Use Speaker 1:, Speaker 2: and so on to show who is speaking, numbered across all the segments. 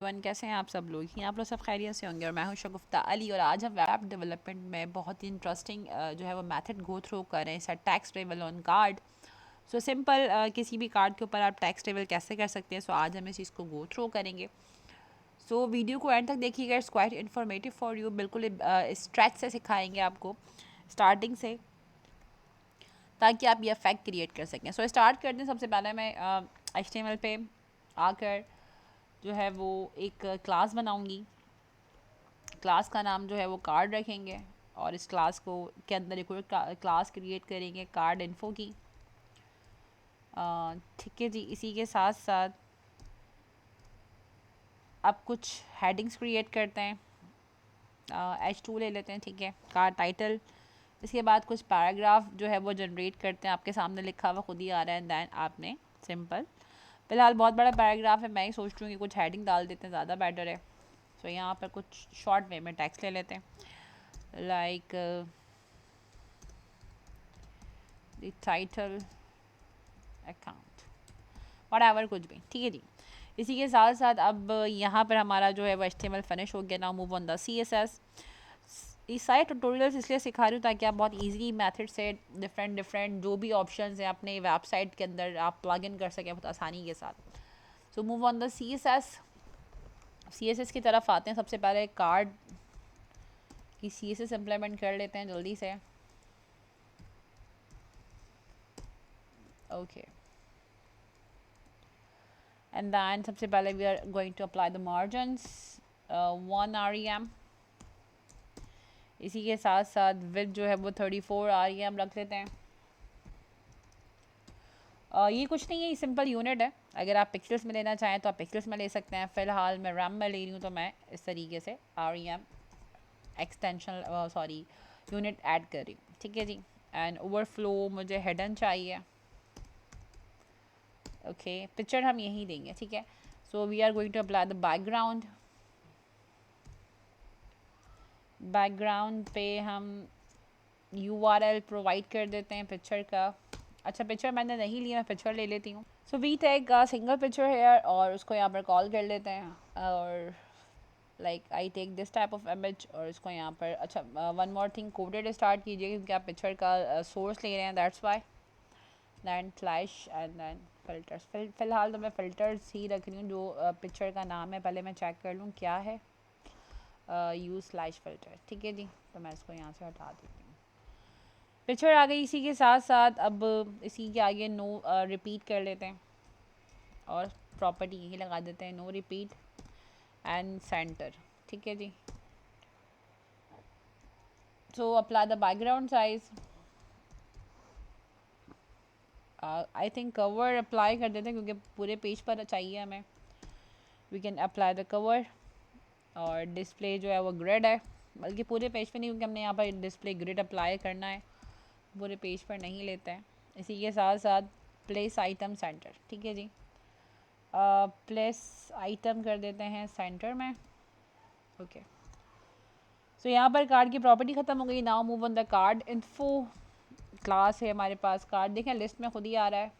Speaker 1: One कैसे हैं आप सब लोग आप लोग सब खैरियत से होंगे। और मैं हूं शगुफ्ता अली और आज हम वेब डेवलपमेंट में बहुत ही इंटरेस्टिंग जो है वो मेथड गो थ्रू कर रहे हैं। Sir tax travel on card. So simple किसी भी कार्ड के ऊपर आप टैक्स ट्रेवल कैसे कर सकते हैं। सो आज हम इस चीज़ को गो थ्रू करेंगे। सो वीडियो को एंड तक देखिएगा, it's quite informative for you. बिल्कुल स्ट्रेच से सिखाएंगे आपको स्टार्टिंग से, ताकि आप ये इफेक्ट क्रिएट कर सकें। सो स्टार्ट करते हैं। सबसे पहले मैं HTML पे आकर जो है वो एक क्लास बनाऊंगी। क्लास का नाम जो है वो कार्ड रखेंगे और इस क्लास को के अंदर एक और क्लास क्रिएट करेंगे कार्ड इन्फो की। ठीक है जी। इसी के साथ साथ अब कुछ हेडिंग्स क्रिएट करते हैं। H2 ले लेते हैं, ठीक है। Card title. इसके बाद कुछ पैराग्राफ जो है वो जनरेट करते हैं। आपके सामने लिखा हुआ खुद ही आ रहा है। दैन आपने सिंपल, फिलहाल बहुत बड़ा पैराग्राफ है, मैं ही सोच रही हूँ कि कुछ हेडिंग डाल देते हैं, ज़्यादा बेटर है। सो यहाँ पर कुछ शॉर्ट वे में टेक्स्ट ले लेते हैं, like the title account whatever, कुछ भी, ठीक है जी। इसी के साथ साथ अब यहाँ पर हमारा जो है वो HTML फिनिश हो गया। Now move on the CSS। इस सारे ट्यूटोरियल्स इसलिए सिखा रही हूँ ताकि आप बहुत इजीली मेथड से डिफरेंट जो भी ऑप्शंस हैं अपने वेबसाइट के अंदर आप प्लग इन कर सकें बहुत आसानी के साथ। So move on the CSS की तरफ आते हैं। सबसे पहले कार्ड की CSS इम्प्लीमेंट कर लेते हैं जल्दी से। ओके एंड दैन सबसे पहले we are going to apply the margins 1 REM। इसी के साथ साथ विथ जो है वो 34 REM रख लेते हैं। ये कुछ नहीं है, ये सिंपल यूनिट है। अगर आप पिक्सल्स में लेना चाहें तो आप पिक्सल्स में ले सकते हैं। फ़िलहाल मैं रैम में ले रही हूँ तो मैं इस तरीके से REM एक्सटेंशन यूनिट ऐड कर रही हूँ, ठीक है जी। एंड ओवरफ्लो मुझे हिडन चाहिए। ओके पिक्चर हम यहीं देंगे, ठीक है। So we are going to apply the background पे हम URL प्रोवाइड कर देते हैं पिक्चर का। अच्छा पिक्चर मैंने नहीं लिया, मैं पिक्चर ले लेती हूँ। So we take single picture here और उसको यहाँ पर कॉल कर लेते हैं। और like I take this type of image और इसको यहाँ पर, अच्छा one more thing, coded start कीजिए क्योंकि आप पिक्चर का सोर्स ले रहे हैं, that's why. Then flash and then filters. फ़िलहाल तो मैं फ़िल्टर्स ही रख रही हूँ। जो पिक्चर का नाम है पहले मैं चेक कर लूँ क्या है। यूज़ स्लैश फ़िल्टर, ठीक है जी। तो मैं इसको यहाँ से हटा देती हूँ। पिक्चर आ गई। इसी के साथ साथ अब इसी के आगे नो रिपीट कर लेते हैं और प्रॉपर्टी यही लगा देते हैं, नो रिपीट एंड सेंटर, ठीक है जी। So apply the background size. I think cover apply कर देते हैं क्योंकि पूरे पेज पर चाहिए हमें। We can apply the cover और डिस्प्ले जो है वो ग्रिड है, बल्कि पूरे पेज पे नहीं क्योंकि हमने यहाँ पर डिस्प्ले ग्रिड अप्लाई करना है, पूरे पेज पर नहीं लेते हैं। इसी के साथ साथ प्लेस आइटम सेंटर, ठीक है जी। प्लेस आइटम कर देते हैं सेंटर में। ओके सो यहाँ पर कार्ड की प्रॉपर्टी ख़त्म हो गई। Now move on the card info. Class है हमारे पास कार्ड, देखें लिस्ट में खुद ही आ रहा है।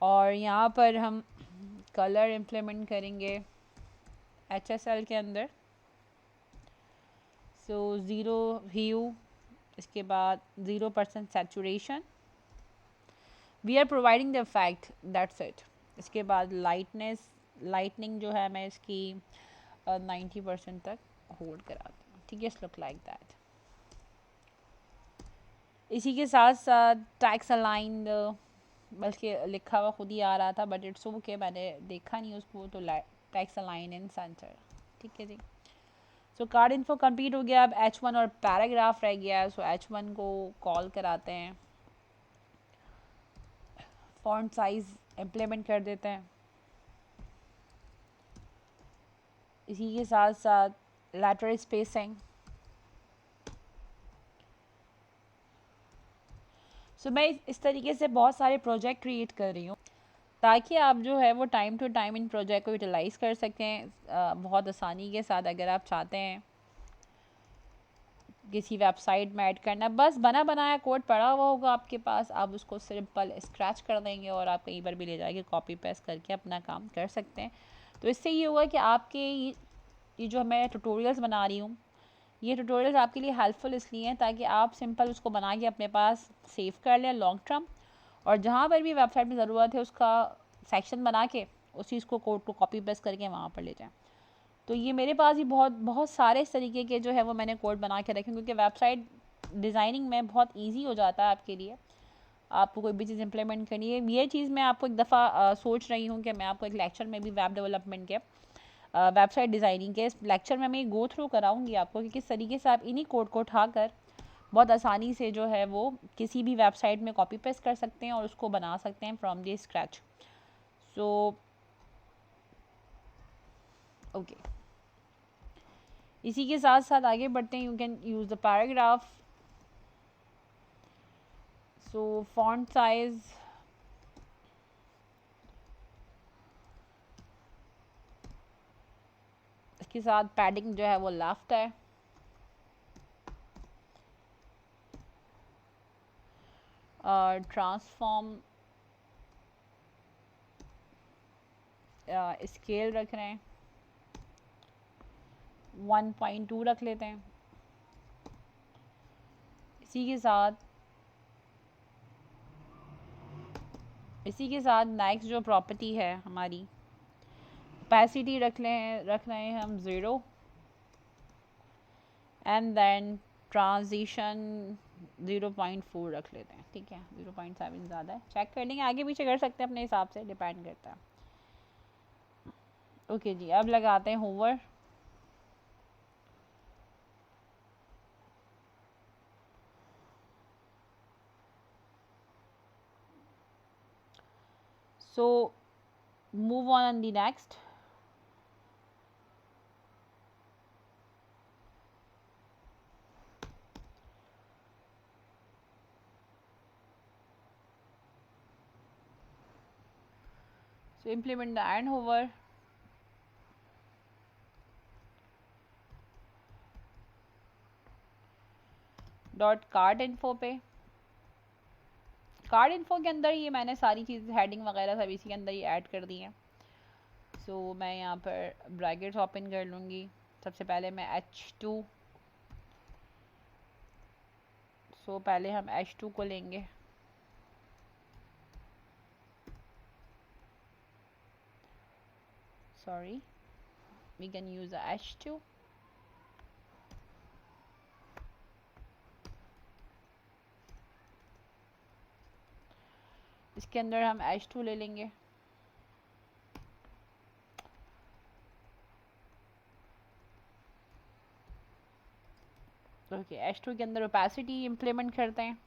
Speaker 1: और यहाँ पर हम कलर इम्प्लीमेंट करेंगे HSL के अंदर। सो 0 ह्यू, इसके बाद 0% saturation. We are providing the effect, that's it. इसके बाद लाइटनिंग जो है मैं इसकी 90% तक होल्ड कराती हूँ, ठीक है। Look like that. इसी के साथ साथ टैक्स अलाइन, बल्कि लिखा हुआ खुद ही आ रहा था बट इट्स ओके, मैंने देखा नहीं उसको, तो टैक्स अलाइन इन सेंटर, ठीक है जी। सो कार्ड इन्फो कंप्लीट हो गया। अब H1 और पैराग्राफ रह गया है। सो H1 को कॉल कराते हैं, फॉन्ट साइज इम्प्लीमेंट कर देते हैं। इसी के साथ साथ लेटर स्पेसिंग। सो मैं इस तरीके से बहुत सारे प्रोजेक्ट क्रिएट कर रही हूँ ताकि आप जो है वो टाइम टू टाइम इन प्रोजेक्ट को यूटिलाइज़ कर सकें बहुत आसानी के साथ। अगर आप चाहते हैं किसी वेबसाइट में ऐड करना, बस बना बनाया कोड पड़ा हुआ होगा आपके पास, आप उसको सिंपल स्क्रैच कर देंगे और आप कहीं पर भी ले जाके कॉपी पेस्ट करके अपना काम कर सकते हैं। तो इससे ये होगा कि आपके ये जो मैं ट्यूटोरियल्स बना रही हूँ, ये ट्यूटोरियल्स आपके लिए हेल्पफुल इसलिए हैं ताकि आप सिंपल उसको बना के अपने पास सेव कर लें लॉन्ग टर्म, और जहाँ पर भी वेबसाइट में ज़रूरत है उसका सेक्शन बना के उस चीज़ को कोड को कॉपी पेस्ट करके वहाँ पर ले जाएं। तो ये मेरे पास ही बहुत बहुत सारे इस तरीके के जो है वो मैंने कोड बना के रखे, क्योंकि वेबसाइट डिज़ाइनिंग में बहुत ईजी हो जाता है आपके लिए, आपको कोई भी चीज़ इंप्लीमेंट करनी है। ये चीज़ मैं आपको एक दफ़ा सोच रही हूँ कि मैं आपको एक लेक्चर में भी वेब डेवलपमेंट के वेबसाइट डिज़ाइनिंग के इस लेक्चर में मैं गो थ्रू कराऊंगी आपको कि किस तरीके से आप इन्हीं कोड को उठाकर बहुत आसानी से जो है वो किसी भी वेबसाइट में कॉपी पेस्ट कर सकते हैं और उसको बना सकते हैं from the scratch. So okay, इसी के साथ साथ आगे बढ़ते हैं। You can use the paragraph. So font size, इसके साथ पैडिंग जो है वो लेफ्ट है। ट्रांसफॉर्म स्केल रख रहे हैं 1.2 रख लेते हैं। इसी के साथ नेक्स्ट जो प्रॉपर्टी है हमारी, ओपेसिटी रख रहे हैं हम 0, एंड देन ट्रांजिशन 0.4 रख लेते हैं। ठीक है, 0.7 ज़्यादा है, चेक कर लेंगे, आगे पीछे कर सकते हैं अपने हिसाब से, डिपेंड करता है। ओके जी, अब लगाते हैं hover. So move on the next. So implement the and hover. Dot card info पे, कार्ड इन्फो के अंदर ये मैंने सारी चीज़ हेडिंग वगैरह सब इसी के अंदर ही ऐड कर दी हैं। सो मैं यहाँ पर ब्रैकेट्स ओपन कर लूँगी। सबसे पहले मैं H2, सो पहले हम H2 को लेंगे। Sorry, we can use H2। इसके अंदर हम H2 ले लेंगे। ओके, H2 के अंदर ओपेसिटी इम्प्लीमेंट करते हैं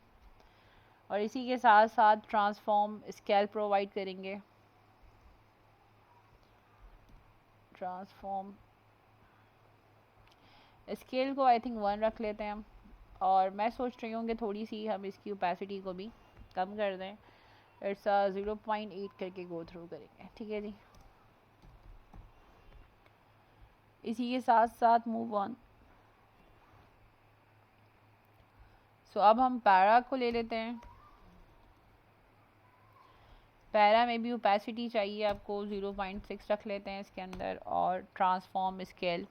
Speaker 1: और इसी के साथ साथ ट्रांसफॉर्म स्केल प्रोवाइड करेंगे। ट्रांसफॉर्म स्केल को आई थिंक 1 रख लेते हैं हम, और मैं सोच रही हूँ कि थोड़ी सी हम इसकी ओपेसिटी को भी कम कर दें। इट्स 0.8 करके गो थ्रू करेंगे। ठीक है जी, इसी के साथ साथ मूव ऑन। सो अब हम पैरा को ले लेते हैं। पैरा में भी ओपेसिटी चाहिए आपको, 0.6 रख लेते हैं इसके अंदर, और ट्रांसफॉर्म स्केल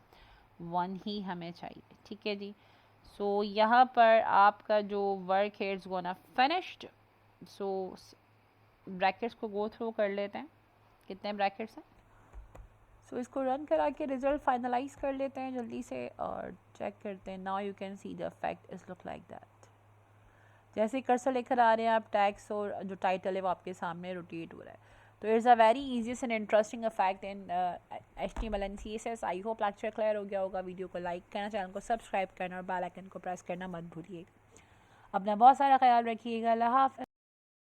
Speaker 1: 1 ही हमें चाहिए। ठीक है जी, सो यहाँ पर आपका जो वर्क है it's gonna finished. So brackets को गो थ्रू कर लेते हैं, कितने ब्रैकेट्स हैं। सो इसको रन करा के रिजल्ट फाइनलाइज कर लेते हैं जल्दी से और चेक करते हैं। Now you can see the effect is look like that. जैसे कर्सर लेकर आ रहे हैं आप, टैक्स और जो टाइटल है वो आपके सामने रोटेट हो रहा है। तो it's a very easiest and interesting effect in HTML and CSS। I hope lecture clear हो गया होगा। वीडियो को लाइक करना, चैनल को सब्सक्राइब करना और बेल आइकन को प्रेस करना मत भूलिएगा। अपना बहुत सारा ख्याल रखिएगा। अल्लाह हाफ़िज़।